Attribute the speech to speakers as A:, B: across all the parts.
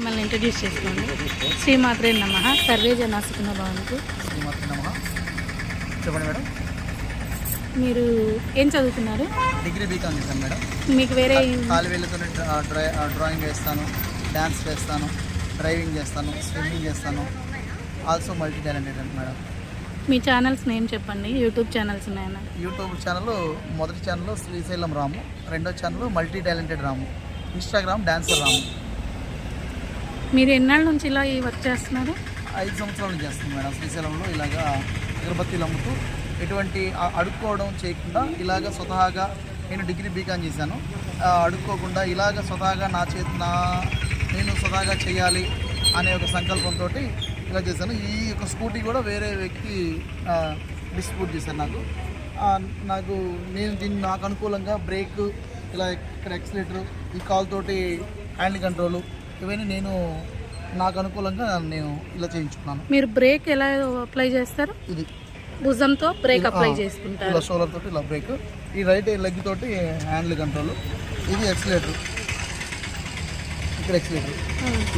A: మిమ్మల్ని ఇంట్రడ్యూస్ చేసుకోండి. శ్రీమాత్రే నమః. సర్వే జనా సుఖినో భవంతు.
B: శ్రీమాత్రే నమః. చెప్పండి మేడం.
A: మీరు ఏం చదువుతున్నారు?
B: డిగ్రీ బీకామ్ చేశాను మేడం.
A: మీకు వేరే
B: ఖాళీ వేళ్ళతో డ్రాయింగ్ వేస్తాను, డ్యాన్స్ వేస్తాను, డ్రైవింగ్ చేస్తాను, స్విమ్మింగ్ చేస్తాను. Also multi talented madam.
A: మీ ఛానల్స్ నేమ్ చెప్పండి. యూట్యూబ్ ఛానల్స్ ఉన్నాయన్నా?
B: యూట్యూబ్ ఛానల్ మొదటి ఛానల్ శ్రీశైలం రాము, రెండో channel multi talented Ramu, Instagram dancer Ramu.
A: మీరు ఎన్నాళ్ళ నుంచి ఇలా ఈ వర్క్ చేస్తున్నారు?
B: 5 సంవత్సరాల నుంచి చేస్తాను మేడం. శ్రీశైలంలో ఇలాగా అగరబత్తీలు అమ్ముతూ ఎటువంటి అడుక్కోవడం చేయకుండా ఇలాగ స్వతహాగా నేను డిగ్రీ బీకామ్ చేశాను. అడుక్కోకుండా ఇలాగ స్వతహాగా నేను స్వతహాగా చేయాలి అనే ఒక సంకల్పంతో ఇలా చేశాను. ఈ యొక్క స్కూటీ కూడా వేరే వ్యక్తి డిస్ట్రిబ్యూట్ చేశాను నాకు నాకు అనుకూలంగా బ్రేక్, ఇలా ఇక్కడ ఎక్సిలేటర్, ఈ కాల్ తోటి హ్యాండ్ కంట్రోలు, ఇవన్నీ నాకు అనుకూలంగా నేను ఇలా చేయించుకున్నాను.
A: మీరు బ్రేక్ ఎలా అప్లై చేస్తారు?
B: ఇది
A: భుజంతో బ్రేక్ అప్లై చేసుకుంటారు.
B: ఇలా షోల్డర్ తోటి ఇలా బ్రేక్, ఈ రైట్ లెగ్ తోటి హ్యాండ్ కంట్రోల్, ఇది ఎక్సిలేటర్, ఇక్కడ ఎక్సిలేటర్,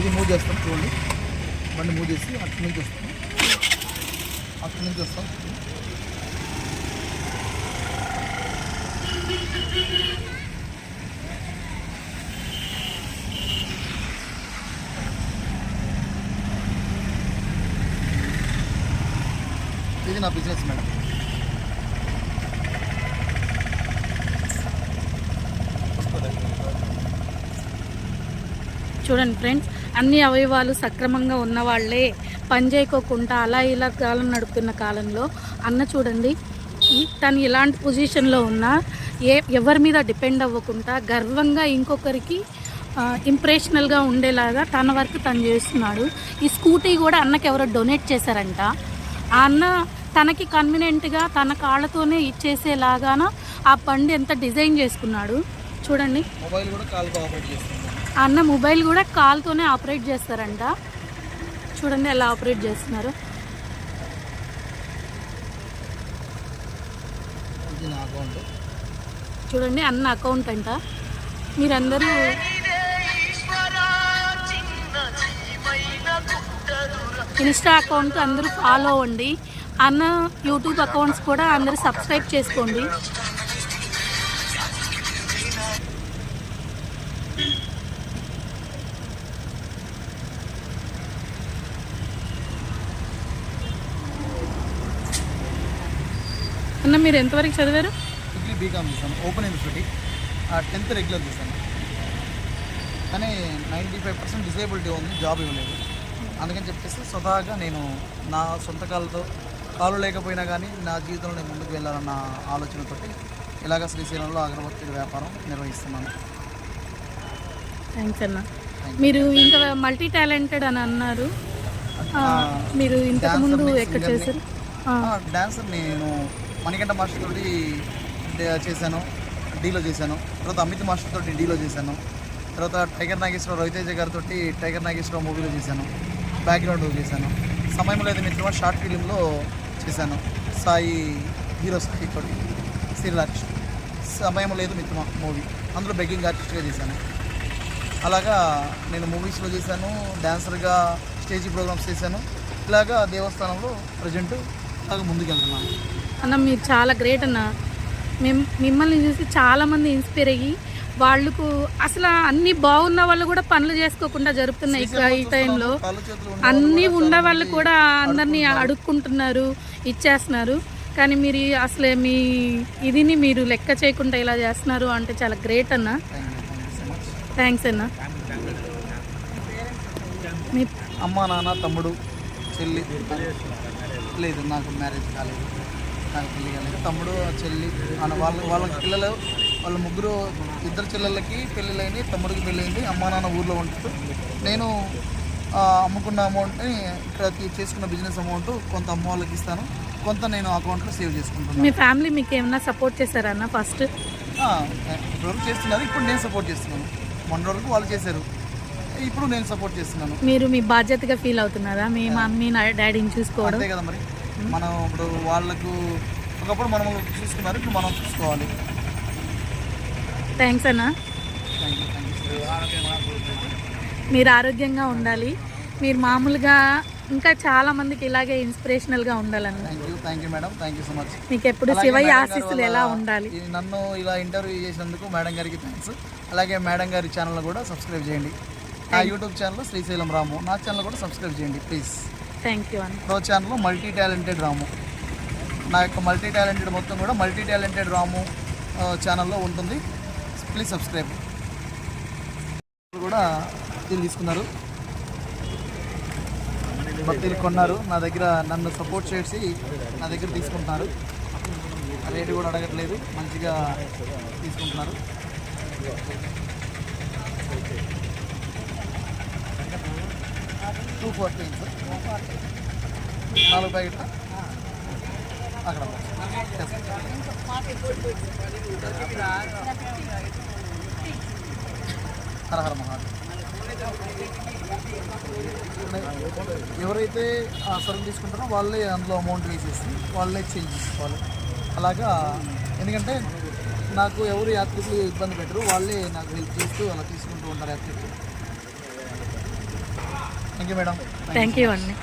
B: ఇది మూవ్ చేస్తాం. చూడండి, బండి మూవ్ చేసి అక్కడి నుంచి వస్తాం, ఇది నా బిజినెస్ మేడం.
A: చూడండి ఫ్రెండ్స్, అన్ని అవయవాలు సక్రమంగా ఉన్న వాళ్ళే పని చేయకోకుండా అలా ఇలా కాలం నడుపుతున్న కాలంలో అన్న చూడండి, తను ఎలాంటి పొజిషన్లో ఉన్నా ఎవరి మీద డిపెండ్ అవ్వకుండా గర్వంగా ఇంకొకరికి ఇంప్రెషనల్గా ఉండేలాగా తన వర్క్ తను చేస్తున్నాడు. ఈ స్కూటీ కూడా అన్నకి ఎవరో డొనేట్ చేశారంట. ఆ అన్న తనకి కన్వీనియంట్గా తన కాళ్ళతోనే ఇచ్చేసేలాగాన ఆ బండి ఎంత డిజైన్ చేసుకున్నాడు చూడండి. అన్న మొబైల్ కూడా కాల్తోనే ఆపరేట్ చేస్తారంట. చూడండి ఎలా ఆపరేట్ చేస్తున్నారు. చూడండి అన్న అకౌంట్ అంట. మీరందరూ ఇన్స్టా అకౌంట్ అందరూ ఫాలో అవ్వండి. అన్న యూట్యూబ్ అకౌంట్స్ కూడా అందరూ సబ్స్క్రైబ్ చేసుకోండి. అన్న మీరు ఎంతవరకు చదివారు?
B: డిగ్రీ బీకామ్ చేశాను, ఓపెన్ యూనివర్సిటీ, 10th రెగ్యులర్ చేశాను. కానీ 95% డిసేబిలిటీ ఉంది, జాబ్ ఇవ్వలేదు. అందుకని చెప్పేసి స్వతహాగా నేను నా సొంత కాలు లేకపోయినా కానీ నా జీవితంలో నేను ముందుకు వెళ్ళాలన్న ఆలోచనతో ఇలాగ శ్రీశైలంలో అగరబత్తీల వ్యాపారం నిర్వహిస్తున్నాను.
A: థ్యాంక్స్ అన్న. మీరు ఇంకా మల్టీ టాలెంటెడ్ అని అన్నారు. మీరు ఇంతకుముందు ఎక్కడ చేశారు?
B: డాన్సర్ నేను మణికంఠ మాస్టర్ తోటి చేశాను, డీలో చేశాను. తర్వాత అమిత్ మాస్టర్ తోటి డీలో చేశాను. తర్వాత టైగర్ నాగేశ్వరరావు, రవితేజ గారితో టైగర్ నాగేశ్వరరావు మూవీలో చేశాను, బ్యాక్గ్రౌండ్ చేశాను. సమయం లేదు మిత్రమా షార్ట్ ఫిలింలో చేశాను, సాయి హీరో సాయి తోటి సీరియల్ ఆర్టిస్ట్. సమయం లేదు మిత్రమా మూవీ, అందులో బెగ్గింగ్ ఆర్టిస్ట్గా చేశాను. అలాగా నేను మూవీస్లో చేశాను, డాన్సర్గా స్టేజ్ ప్రోగ్రామ్స్ చేశాను. ఇలాగా దేవస్థానంలో ప్రజెంట్ అలాగా ముందుకెళ్తున్నాను.
A: అన్న మీరు చాలా గ్రేట్ అన్న. మిమ్మల్ని చూసి చాలామంది ఇన్స్పైర్ అయ్యి వాళ్ళకు అసలు అన్నీ బాగున్న వాళ్ళు కూడా పనులు చేసుకోకుండా జరుపుతున్నాయి. ఈ టైంలో అన్నీ ఉన్న వాళ్ళు కూడా అందరినీ అడుక్కుంటున్నారు, ఇచ్చేస్తున్నారు. కానీ మీరు అసలే మీ ఇదిని మీరు లెక్క చేయకుండా ఇలా చేస్తున్నారు అంటే చాలా గ్రేట్ అన్న. థ్యాంక్స్ అన్న. మీ
B: అమ్మ, నాన్న, తమ్ముడు, చెల్లి లేదు, నాకు మ్యారేజ్ కాలేదు, నాకు పెళ్ళి కాలేదు. తమ్ముడు, చెల్లి, వాళ్ళ పిల్లలు, వాళ్ళ ముగ్గురు, 2 చెల్లెళ్ళకి పెళ్ళిళ్ళైంది, తమ్ముడికి పెళ్ళయింది. అమ్మా నాన్న ఊర్లో ఉంటూ నేను అమ్ముకున్న అమౌంట్ని ఇక్కడ చేసుకున్న బిజినెస్ అమౌంట్ కొంత అమ్మ వాళ్ళకి ఇస్తాను, కొంత నేను అకౌంట్లో సేవ్ చేసుకుంటాను.
A: మీ ఫ్యామిలీ మీకు ఏమైనా సపోర్ట్ చేశారన్న? ఫస్ట్
B: ఇప్పటివరకు చేస్తున్నారు, ఇప్పుడు నేను సపోర్ట్ చేస్తున్నాను. మొన్న వరకు వాళ్ళు చేశారు, ఇప్పుడు నేను సపోర్ట్ చేస్తున్నాను.
A: మీరు మీ బాధ్యతగా ఫీల్ అవుతున్నారా మీ మమ్మీ డాడీని చూసుకోవడం?
B: అంతే కదా మరి. మనం ఇప్పుడు వాళ్ళకు ఒకప్పుడు మనం చూసుకున్నారు, ఇప్పుడు మనం చూసుకోవాలి.
A: థ్యాంక్స్ అన్న.
B: Thank you.
A: మీరు ఆరోగ్యంగా ఉండాలి. మీరు మామూలుగా ఇంకా చాలా మందికి ఇలాగే ఇన్స్పిరేషనల్గా ఉండాలన్న.
B: Thank you madam, thank you so much.
A: మీకు ఎప్పుడు శివయ్య ఆశీస్సులు ఎలా ఉండాలి.
B: నన్ను ఇలా ఇంటర్వ్యూ చేసినందుకు మేడం గారికి థ్యాంక్స్. అలాగే మేడం గారి ఛానల్ కూడా సబ్స్క్రైబ్ చేయండి. నా యూట్యూబ్ ఛానల్ శ్రీశైలం రాము, నా ఛానల్ కూడా సబ్స్క్రైబ్ చేయండి ప్లీజ్.
A: థ్యాంక్ యూ అన్న.
B: ప్రో ఛానల్ మల్టీ టాలెంటెడ్ రాము, నా యొక్క మల్టీ టాలెంటెడ్ మొత్తం కూడా మల్టీ టాలెంటెడ్ రాము ఛానల్లో ఉంటుంది. Please subscribe. కూడా బత్తీలు తీసుకున్నారు, బత్తీలు కొన్నారు నా దగ్గర, నన్ను సపోర్ట్ చేసి నా దగ్గర తీసుకుంటున్నారు. రేటు కూడా అడగట్లేదు, మంచిగా తీసుకుంటున్నారు. $240 సార్, 4 ప్యాకెట్ల అక్కడ. హర హర మహాదేవ్. ఎవరైతే ఆ సరుకు తీసుకుంటారో వాళ్ళే అందులో అమౌంట్ వేసేసి వాళ్ళే చేంజ్ చేసుకోవాలి. అలాగా, ఎందుకంటే నాకు ఎవరు యాత్రికులు ఇబ్బంది పెట్టరు, వాళ్ళే నాకు హెల్ప్ చేస్తూ అలా తీసుకుంటూ ఉంటారు యాత్రికులు. Thank you madam.
A: Thank you అండి.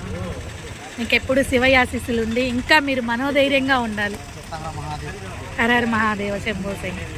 A: మీకు ఎప్పుడు శివయ్య ఆశీస్సులు ఉండి ఇంకా మీరు మనోధైర్యంగా ఉండాలి.
B: హర హర మహాదేవ్.
A: హర హర మహాదేవ శంభో శంకర్.